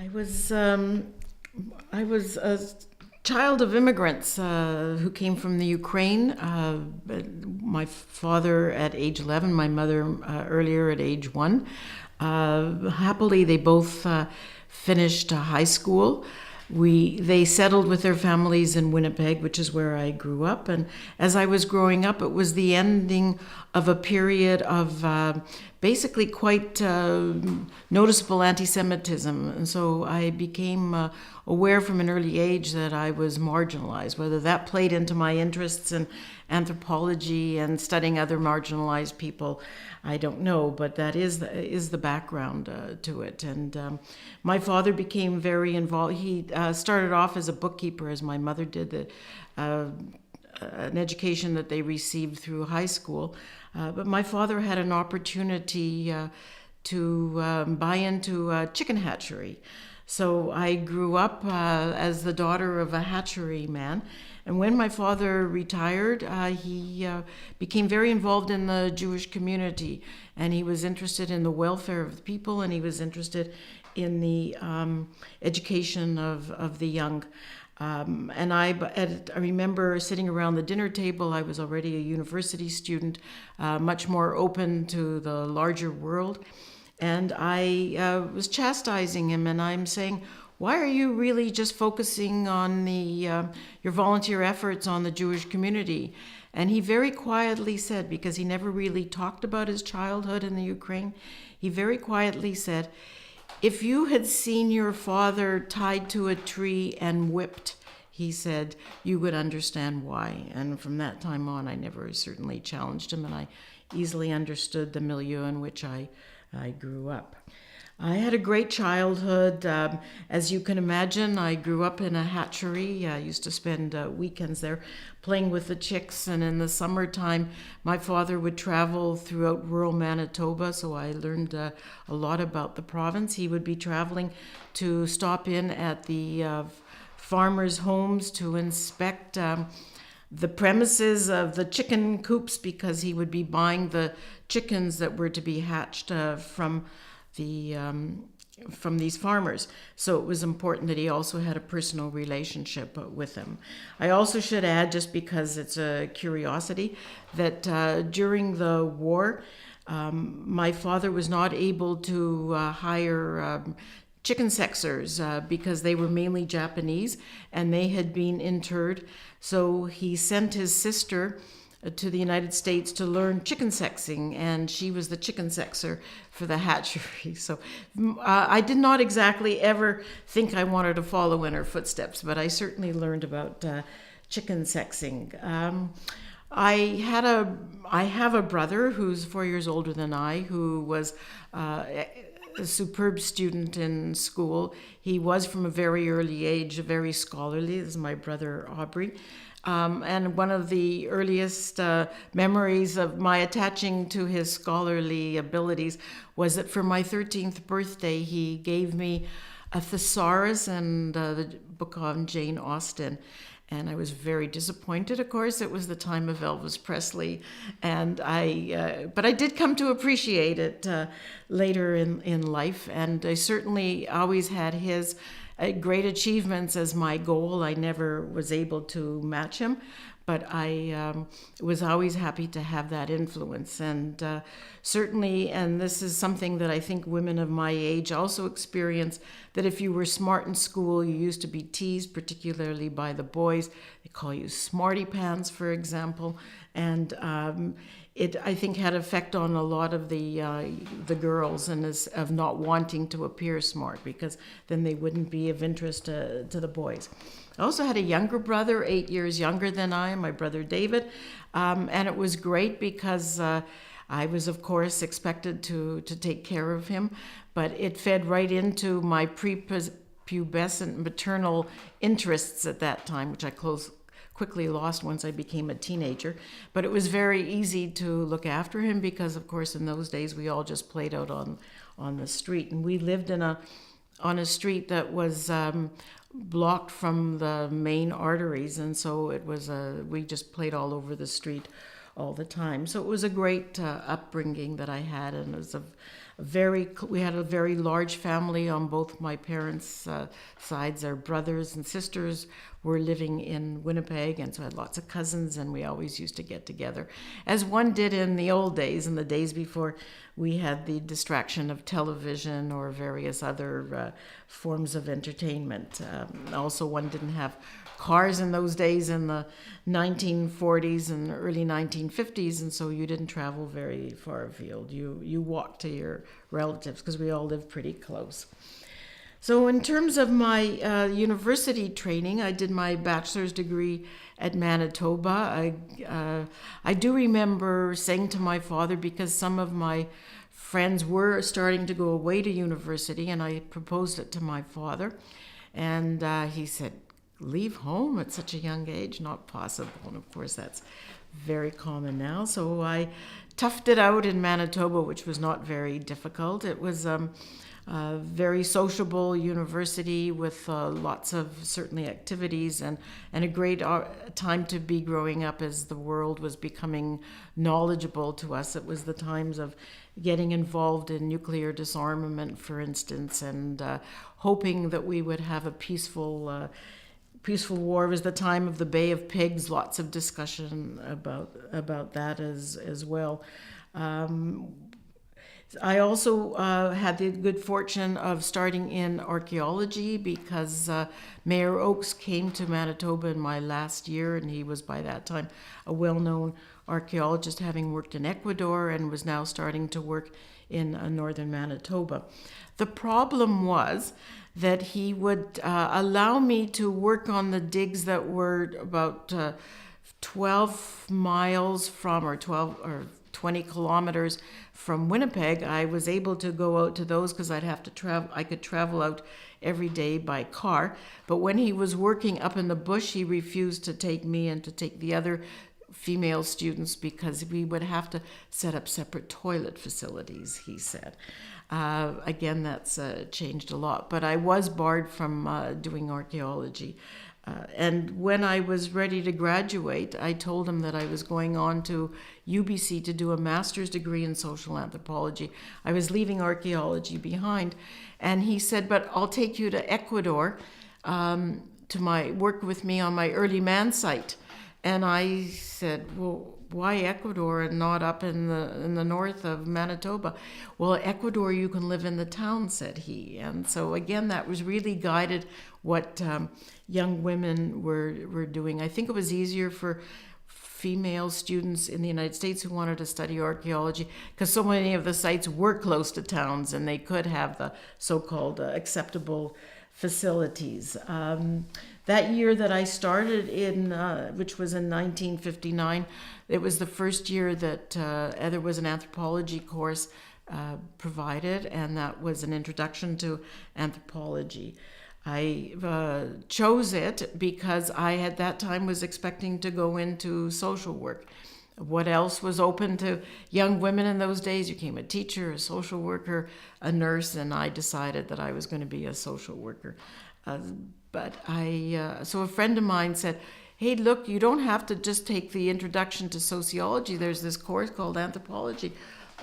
I was I was a child of immigrants who came from the Ukraine. My father at age 11, my mother earlier at age 1. Happily, they both finished high school. They settled with their families in Winnipeg, which is where I grew up. And as I was growing up, it was the ending of a period of basically quite noticeable anti-Semitism. And so I became aware from an early age that I was marginalized. Whether that played into my interests in anthropology and studying other marginalized people, I don't know, but that is the background to it. And my father became very involved. He started off as a bookkeeper, as my mother did, an education that they received through high school. But my father had an opportunity to buy into a chicken hatchery. So I grew up as the daughter of a hatchery man. And when my father retired, he became very involved in the Jewish community. And he was interested in the welfare of the people, and he was interested in the education of the young. And I remember sitting around the dinner table. I was already a university student, much more open to the larger world. And I was chastising him, and I'm saying, why are you really just focusing on your volunteer efforts on the Jewish community? And he very quietly said, because he never really talked about his childhood in the Ukraine, he very quietly said, if you had seen your father tied to a tree and whipped, he said, you would understand why. And from that time on, I never certainly challenged him, and I easily understood the milieu in which I grew up. I had a great childhood. As you can imagine, I grew up in a hatchery. I used to spend weekends there playing with the chicks, and in the summertime, my father would travel throughout rural Manitoba, so I learned a lot about the province. He would be traveling to stop in at the farmers' homes to inspect the premises of the chicken coops, because he would be buying the chickens that were to be hatched from these farmers. So it was important that he also had a personal relationship with them. I also should add, just because it's a curiosity, that during the war, my father was not able to hire chicken sexers because they were mainly Japanese and they had been interred. So he sent his sister to the United States to learn chicken sexing, and she was the chicken sexer for the hatchery. So I did not exactly ever think I wanted to follow in her footsteps, but I certainly learned about chicken sexing. I have a brother who's 4 years older than I, who was a superb student in school. He was from a very early age very scholarly. This is my brother Aubrey. And one of the earliest memories of my attaching to his scholarly abilities was that for my 13th birthday, he gave me a thesaurus and the book on Jane Austen. And I was very disappointed, of course. It was the time of Elvis Presley. And but I did come to appreciate it later in life. And I certainly always had his great achievements as my goal. I never was able to match him, but I was always happy to have that influence. And certainly, and this is something that I think women of my age also experience, that if you were smart in school, you used to be teased, particularly by the boys. They call you smarty pants, for example. And it, I think, had effect on a lot of the girls, and of not wanting to appear smart, because then they wouldn't be of interest to the boys. I also had a younger brother, 8 years younger than I am, my brother David, and it was great because I was, of course, expected to take care of him, but it fed right into my prepubescent maternal interests at that time, which I quickly lost once I became a teenager. But it was very easy to look after him because, of course, in those days we all just played out on the street, and we lived on a street that was blocked from the main arteries, and so it was we just played all over the street all the time. So it was a great upbringing that I had, and it was we had a very large family on both my parents' sides. Our brothers and sisters were living in Winnipeg, and so I had lots of cousins, and we always used to get together, as one did in the old days, in the days before we had the distraction of television or various other forms of entertainment. Also, one didn't have cars in those days in the 1940s and early 1950s, and so you didn't travel very far afield. You walked to your relatives because we all lived pretty close. So in terms of my university training, I did my bachelor's degree at Manitoba. I do remember saying to my father, because some of my friends were starting to go away to university, and I proposed it to my father, and he said, leave home at such a young age? Not possible. And of course, that's very common now. So I toughed it out in Manitoba, which was not very difficult. It was a very sociable university with lots of certainly activities and a great time to be growing up as the world was becoming knowledgeable to us. It was the times of getting involved in nuclear disarmament, for instance, and hoping that we would have a peaceful war. It was the time of the Bay of Pigs, lots of discussion about that as well. I also had the good fortune of starting in archaeology because Mayor Oakes came to Manitoba in my last year, and he was by that time a well-known archaeologist, having worked in Ecuador, and was now starting to work in northern Manitoba. The problem was that he would allow me to work on the digs that were about 12 miles from, or 20 kilometers from Winnipeg. I was able to go out to those because I could travel out every day by car. But when he was working up in the bush, he refused to take me and to take the other female students because we would have to set up separate toilet facilities, he said. Again, that's changed a lot, but I was barred from doing archaeology. And when I was ready to graduate, I told him that I was going on to UBC to do a master's degree in social anthropology. I was leaving archaeology behind. And he said, but I'll take you to Ecuador to work with me on my early man site. And I said, well, why Ecuador and not up in the north of Manitoba? Well, Ecuador, you can live in the town, said he. And so again, that was really guided what young women were doing. I think it was easier for female students in the United States who wanted to study archaeology because so many of the sites were close to towns and they could have the so-called acceptable facilities. That year that I started in, which was in 1959, it was the first year that there was an anthropology course provided, and that was an introduction to anthropology. I chose it because I at that time was expecting to go into social work. What else was open to young women in those days? You became a teacher, a social worker, a nurse, and I decided that I was going to be a social worker. So a friend of mine said, hey, look, you don't have to just take the introduction to sociology. There's this course called anthropology.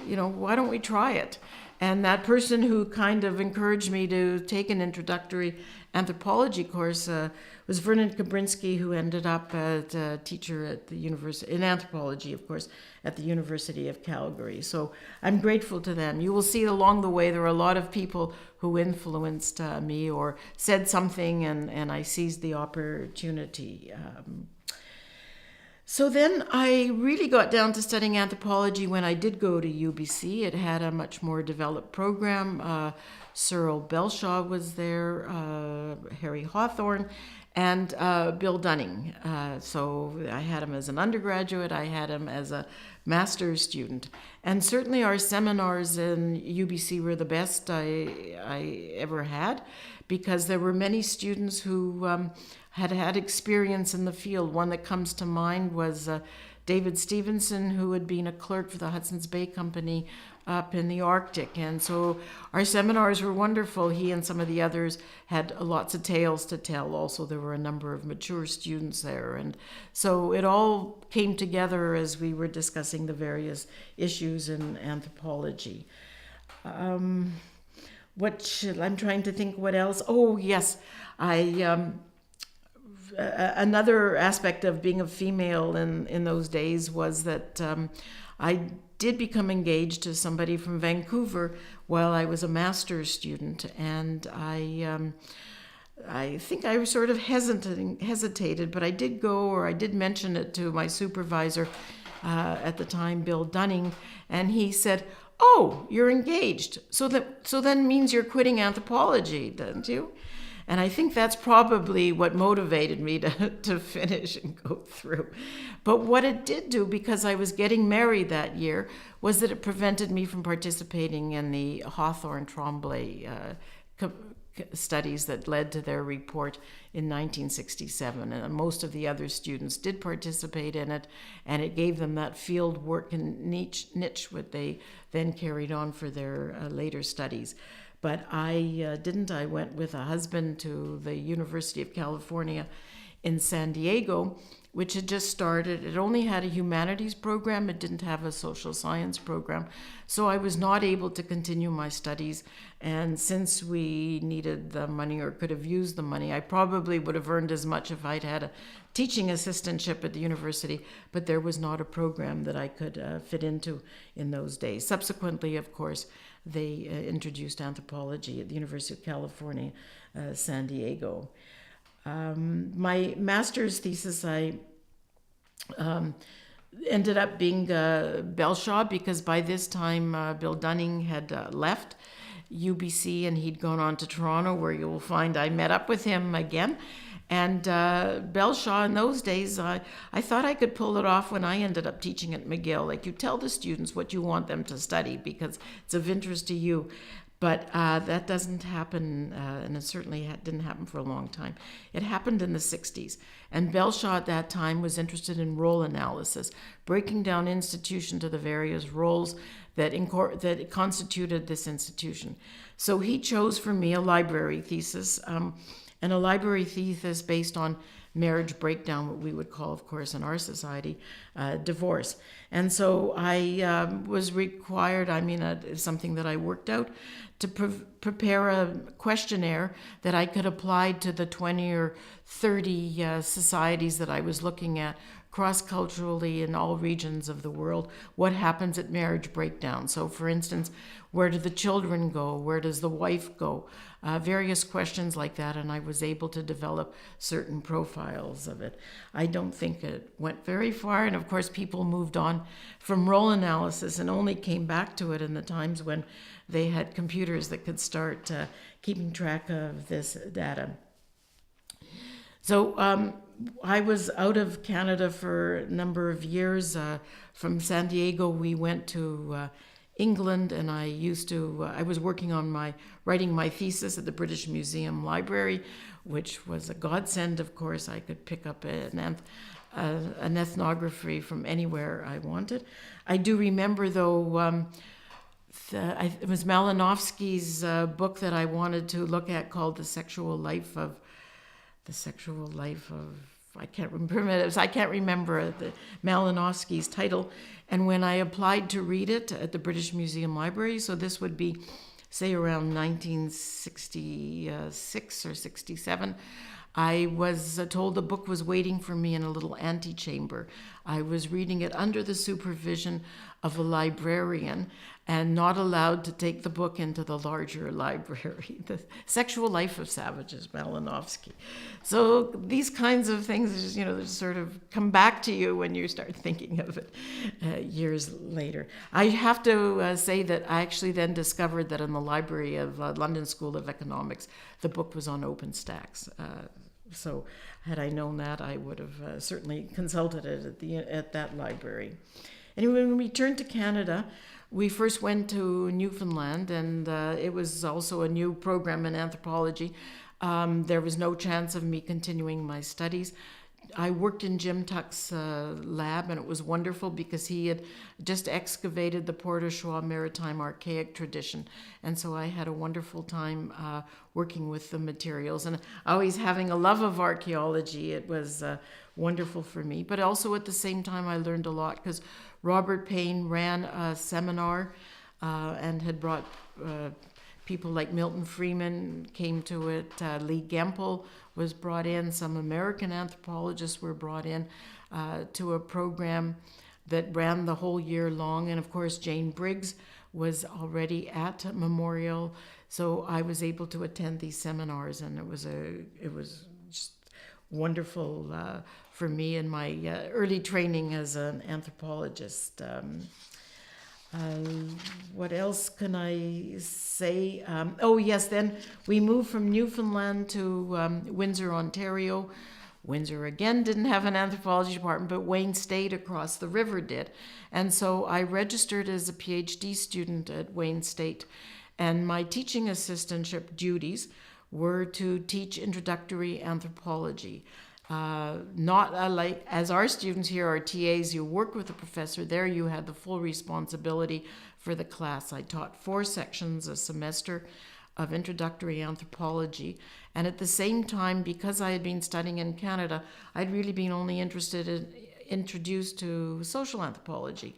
Why don't we try it? And that person who kind of encouraged me to take an introductory anthropology course was Vernon Kabrinsky, who ended up as a teacher at the university, in anthropology, of course, at the University of Calgary. So I'm grateful to them. You will see along the way there are a lot of people who influenced me or said something, and I seized the opportunity. So then I really got down to studying anthropology when I did go to UBC. It had a much more developed program. Cyril Belshaw was there, Harry Hawthorne, and Bill Dunning. So I had him as an undergraduate. I had him as a master's student. And certainly our seminars in UBC were the best I ever had, because there were many students who had experience in the field. One that comes to mind was David Stevenson, who had been a clerk for the Hudson's Bay Company up in the Arctic. And so our seminars were wonderful. He and some of the others had lots of tales to tell. Also, there were a number of mature students there. And so it all came together as we were discussing the various issues in anthropology. I'm trying to think what else. Oh, yes. Another aspect of being a female in those days was that I did become engaged to somebody from Vancouver while I was a master's student, and I think I was sort of hesitated, but I did go, or I did mention it to my supervisor at the time, Bill Dunning, and he said, "Oh, you're engaged. So then means you're quitting anthropology, don't you?" And I think that's probably what motivated me to finish and go through. But what it did do, because I was getting married that year, was that it prevented me from participating in the Hawthorne Tremblay studies that led to their report in 1967. And most of the other students did participate in it, and it gave them that field work and niche what they then carried on for their later studies. But I didn't. I went with a husband to the University of California in San Diego, which had just started. It only had a humanities program. It didn't have a social science program. So I was not able to continue my studies. And since we needed the money, or could have used the money, I probably would have earned as much if I'd had a teaching assistantship at the university, but there was not a program that I could fit into in those days. Subsequently, of course, they introduced anthropology at the University of California, San Diego. My master's thesis, I ended up being Belshaw, because by this time Bill Dunning had left UBC and he'd gone on to Toronto, where you will find I met up with him again. And Belshaw, in those days, I thought I could pull it off when I ended up teaching at McGill. Like, you tell the students what you want them to study because it's of interest to you. But that doesn't happen, and it certainly didn't happen for a long time. It happened in the 60s. And Belshaw at that time was interested in role analysis, breaking down institution to the various roles that constituted this institution. So he chose for me a library thesis, and a library thesis based on marriage breakdown, what we would call, of course, in our society, divorce. And so I was required, something that I worked out, to prepare a questionnaire that I could apply to the 20 or 30 societies that I was looking at cross-culturally in all regions of the world. What happens at marriage breakdown? So, for instance, where do the children go? Where does the wife go? Various questions like that, and I was able to develop certain profiles of it. I don't think it went very far, and of course people moved on from role analysis and only came back to it in the times when they had computers that could start keeping track of this data. So I was out of Canada for a number of years. From San Diego, we went to England, and I was working on writing my thesis at the British Museum Library, which was a godsend, of course. I could pick up an ethnography from anywhere I wanted. I do remember, though, it was Malinowski's book that I wanted to look at, called The Sexual Life of, I can't remember the Malinowski's title. And when I applied to read it at the British Museum Library, so this would be, say, around 1966 or 67, I was told the book was waiting for me in a little antechamber. I was reading it under the supervision of a librarian and not allowed to take the book into the larger library. The Sexual Life of Savages, Malinowski. So these kinds of things, they sort of come back to you when you start thinking of it years later. I have to say that I actually then discovered that in the library of London School of Economics, the book was on OpenStax. So had I known that, I would have certainly consulted it at that library. Anyway, when we returned to Canada, we first went to Newfoundland, and it was also a new program in anthropology. There was no chance of me continuing my studies. I worked in Jim Tuck's lab, and it was wonderful because he had just excavated the Port au Choix maritime archaic tradition. And so I had a wonderful time working with the materials. And always having a love of archaeology, it was wonderful for me. But also at the same time, I learned a lot because Robert Payne ran a seminar and had brought people like Milton Freeman came to it. Lee Gempel was brought in. Some American anthropologists were brought in to a program that ran the whole year long. And of course, Jane Briggs was already at Memorial, so I was able to attend these seminars, and it was just wonderful for me in my early training as an anthropologist. What else can I say? Oh yes, then we moved from Newfoundland to Windsor, Ontario. Windsor again didn't have an anthropology department, but Wayne State across the river did. And so I registered as a PhD student at Wayne State, and my teaching assistantship duties were to teach introductory anthropology. Not like as our students here are TAs, you work with the professor. There you had the full responsibility for the class. I taught 4 sections a semester of introductory anthropology, and at the same time, because I had been studying in Canada, I'd really been only introduced to social anthropology,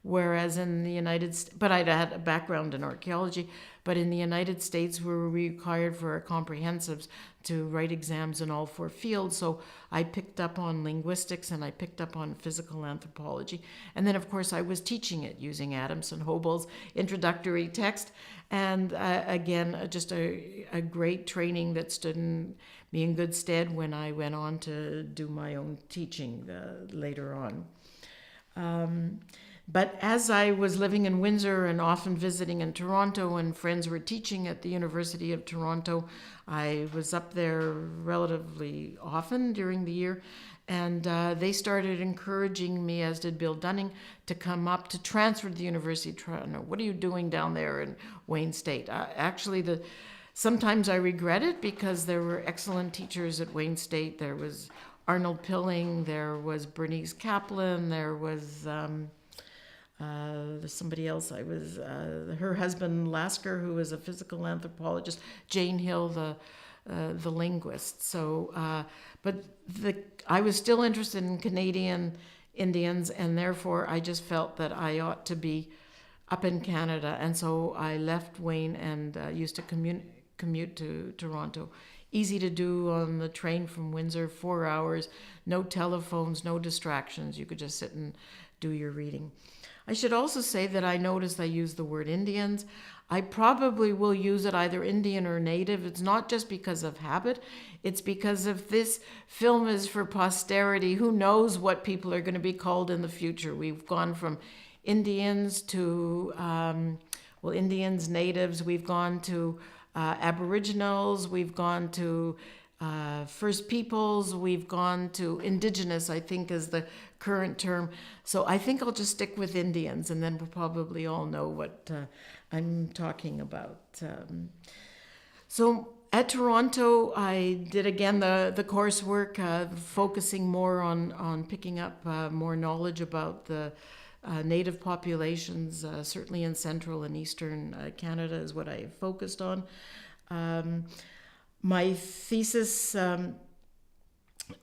whereas in the United States, but I'd had a background in archaeology, but in the United States we were required for our comprehensives to write exams in all 4 fields. So I picked up on linguistics and I picked up on physical anthropology. And then of course I was teaching it using Adamson Hobel's introductory text. And again, just a great training that stood me in good stead when I went on to do my own teaching later on. But as I was living in Windsor and often visiting in Toronto, and friends were teaching at the University of Toronto, I was up there relatively often during the year. And they started encouraging me, as did Bill Dunning, to come up to transfer to the University of Toronto. What are you doing down there in Wayne State? Actually, sometimes I regret it because there were excellent teachers at Wayne State. There was Arnold Pilling, there was Bernice Kaplan, there was... somebody else, her husband Lasker, who was a physical anthropologist, Jane Hill, the linguist. So, I was still interested in Canadian Indians, and therefore I just felt that I ought to be up in Canada. And so I left Wayne and used to commute to Toronto. Easy to do on the train from Windsor, 4 hours, no telephones, no distractions. You could just sit and do your reading. I should also say that I noticed I use the word Indians. I probably will use it either Indian or Native. It's not just because of habit. It's because if this film is for posterity, who knows what people are going to be called in the future. We've gone from Indians to, Indians, Natives. We've gone to Aboriginals. We've gone to First Peoples, we've gone to Indigenous, I think is the current term. So I think I'll just stick with Indians, and then we'll probably all know what I'm talking about. So at Toronto, I did again the coursework, focusing more on picking up more knowledge about the native populations, certainly in central and eastern Canada is what I focused on. My thesis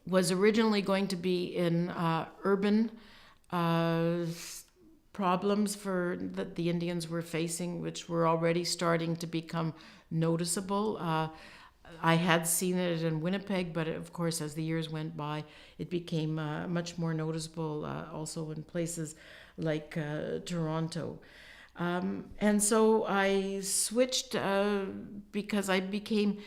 was originally going to be in urban problems that the Indians were facing, which were already starting to become noticeable. I had seen it in Winnipeg, but of course, as the years went by, it became much more noticeable also in places like Toronto. And so I switched because I became...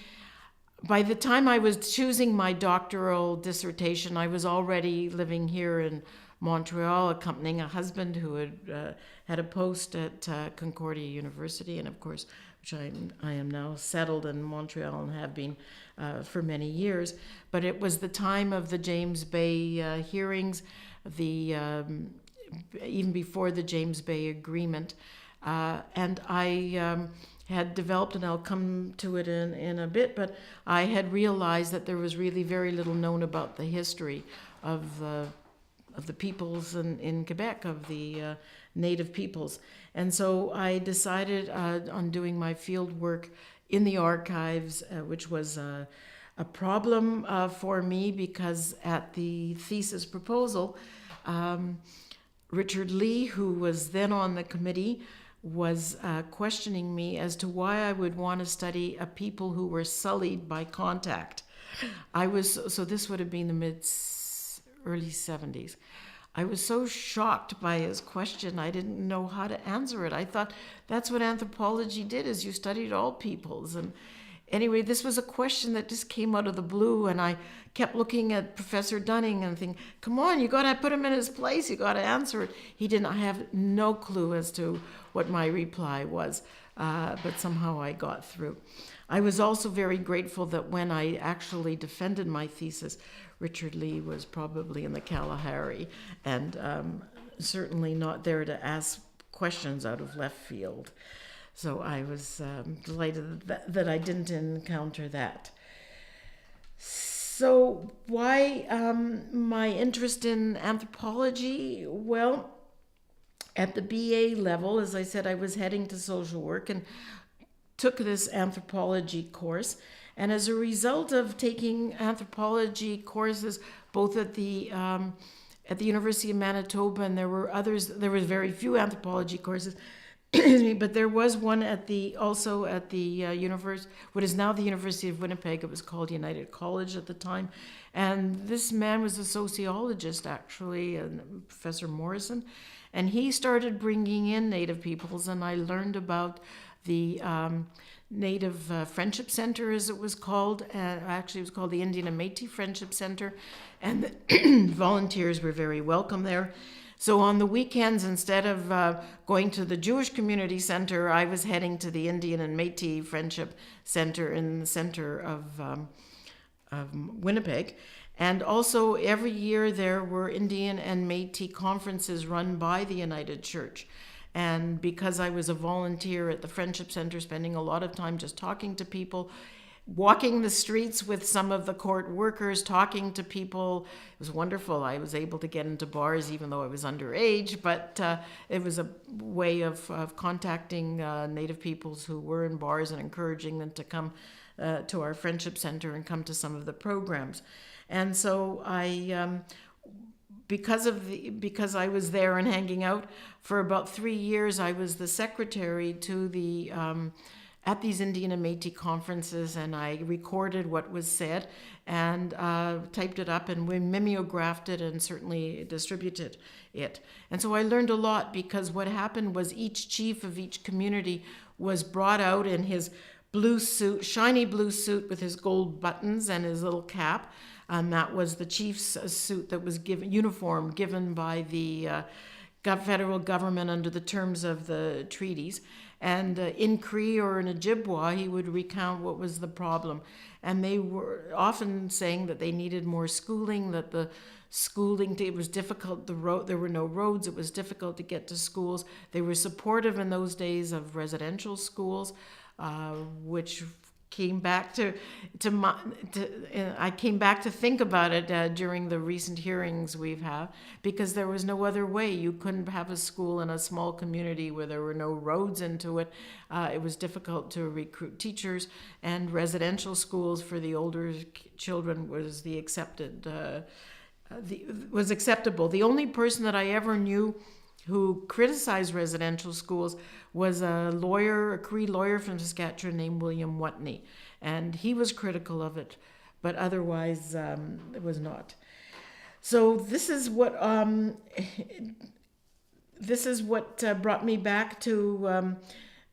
By the time I was choosing my doctoral dissertation, I was already living here in Montreal, accompanying a husband who had a post at Concordia University, and of course, which I am now settled in Montreal and have been for many years. But it was the time of the James Bay hearings, even before the James Bay Agreement, and I had developed, and I'll come to it in a bit, but I had realized that there was really very little known about the history of the peoples in Quebec, of the native peoples. And so I decided on doing my field work in the archives, which was a problem for me because at the thesis proposal, Richard Lee, who was then on the committee, was questioning me as to why I would want to study a people who were sullied by contact. So this would have been the early 70s. I was so shocked by his question, I didn't know how to answer it. I thought that's what anthropology did, is you studied all peoples. And anyway, this was a question that just came out of the blue, and I kept looking at Professor Dunning and thinking, come on, you got to put him in his place, you got to answer it. He didn't. I have no clue as to what my reply was, but somehow I got through. I was also very grateful that when I actually defended my thesis, Richard Lee was probably in the Kalahari, and certainly not there to ask questions out of left field. So I was delighted that I didn't encounter that. So why my interest in anthropology? Well, at the BA level, as I said, I was heading to social work and took this anthropology course. And as a result of taking anthropology courses, both at the University of Manitoba, and there were others, there were very few anthropology courses, but there was one also at the what is now the University of Winnipeg. It was called United College at the time. And this man was a sociologist, actually, Professor Morrison. And he started bringing in Native peoples, and I learned about the Native Friendship Center, as it was called. Actually, it was called the Indian and Métis Friendship Center. And the volunteers were very welcome there. So on the weekends, instead of going to the Jewish Community Center, I was heading to the Indian and Métis Friendship Center in the center of Winnipeg. And also every year there were Indian and Métis conferences run by the United Church. And because I was a volunteer at the Friendship Center, spending a lot of time just talking to people, walking the streets with some of the court workers, talking to people. It was wonderful. I was able to get into bars even though I was underage, but it was a way of contacting Native peoples who were in bars and encouraging them to come to our Friendship Center and come to some of the programs. And so because I was there and hanging out for about 3 years, I was the secretary to the at these Indian and Métis conferences, and I recorded what was said and typed it up, and we mimeographed it and certainly distributed it. And so I learned a lot, because what happened was each chief of each community was brought out in his blue suit, shiny blue suit with his gold buttons and his little cap. That was the chief's suit that was uniform given by the federal government under the terms of the treaties. And in Cree or in Ojibwa, he would recount what was the problem. And they were often saying that they needed more schooling, that the schooling, it was difficult, there were no roads, it was difficult to get to schools. They were supportive in those days of residential schools, which came back I came back to think about it during the recent hearings we've had, because there was no other way. You couldn't have a school in a small community where there were no roads into it. It was difficult to recruit teachers, and residential schools for the older children was was acceptable. The only person that I ever knew who criticized residential schools was a Cree lawyer from Saskatchewan named William Watney, and he was critical of it, but otherwise it was not. So this is what brought me back to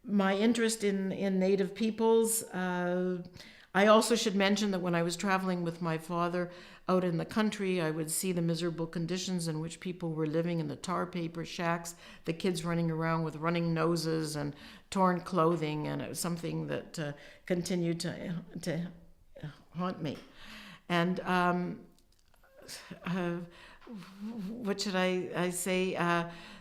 my interest in Native peoples. I also should mention that when I was traveling with my father out in the country, I would see the miserable conditions in which people were living in the tar paper shacks, the kids running around with running noses and torn clothing, and it was something that continued to haunt me. And what should I say?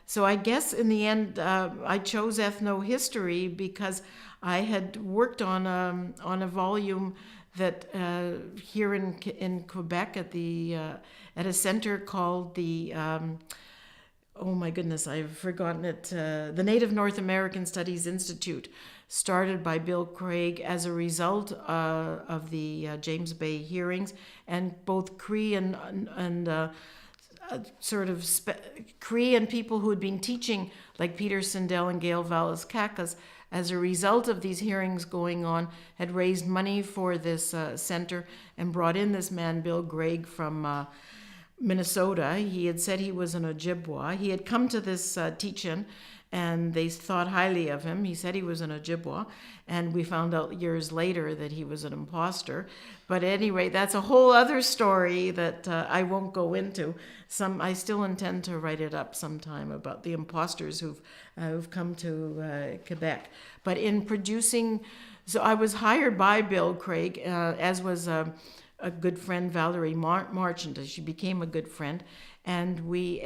So I guess in the end, I chose ethnohistory because I had worked on a volume that here in Quebec at a center called the oh my goodness, I've forgotten it. The Native North American Studies Institute, started by Bill Craig as a result of the James Bay hearings, and both Cree and sort of Cree and people who had been teaching, like Peter Sindel and Gail Vallis-Kakas, as a result of these hearings going on, had raised money for this center and brought in this man, Bill Gregg, from Minnesota. He had said he was an Ojibwa. He had come to this teach-in, and they thought highly of him. He said he was an Ojibwa, and we found out years later that he was an imposter. But at any rate, that's a whole other story that I won't go into. I still intend to write it up sometime about the imposters who've come to Quebec. But in producing, so I was hired by Bill Craig, as was a good friend, Valerie Marchant. She became a good friend. And we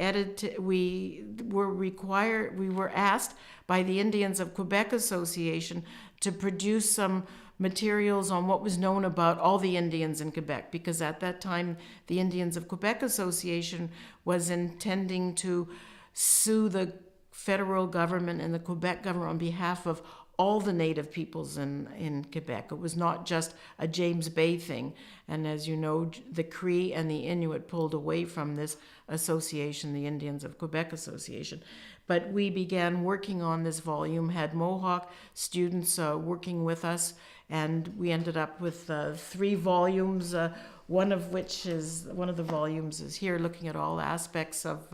were asked by the Indians of Quebec Association to produce some materials on what was known about all the Indians in Quebec, because at that time the Indians of Quebec Association was intending to sue the federal government and the Quebec government on behalf of all the native peoples in Quebec. It was not just a James Bay thing. And as you know, the Cree and the Inuit pulled away from this association, the Indians of Quebec Association. But we began working on this volume, had Mohawk students working with us, and we ended up with 3 volumes, one of the volumes is here, looking at all aspects of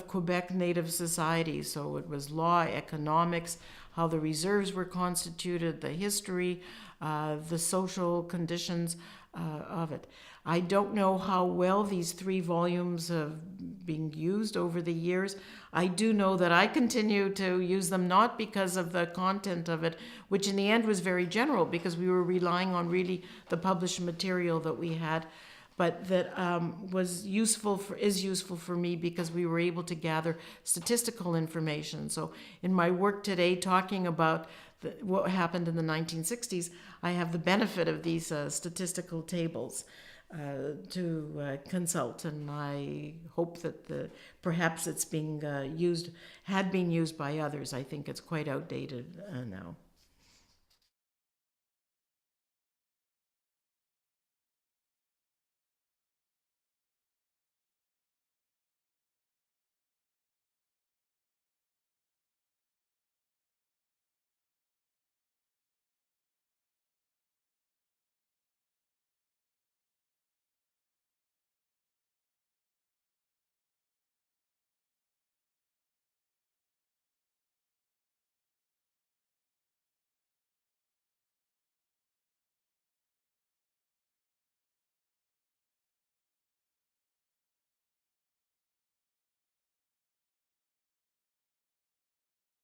Quebec Native society. So it was law, economics, how the reserves were constituted, the history, the social conditions of it. I don't know how well these 3 volumes have been used over the years. I do know that I continue to use them, not because of the content of it, which in the end was very general because we were relying on really the published material that we had, but that is useful for me because we were able to gather statistical information. So in my work today, talking about what happened in the 1960s, I have the benefit of these statistical tables to consult, and I hope that perhaps it's being had been used by others. I think it's quite outdated now.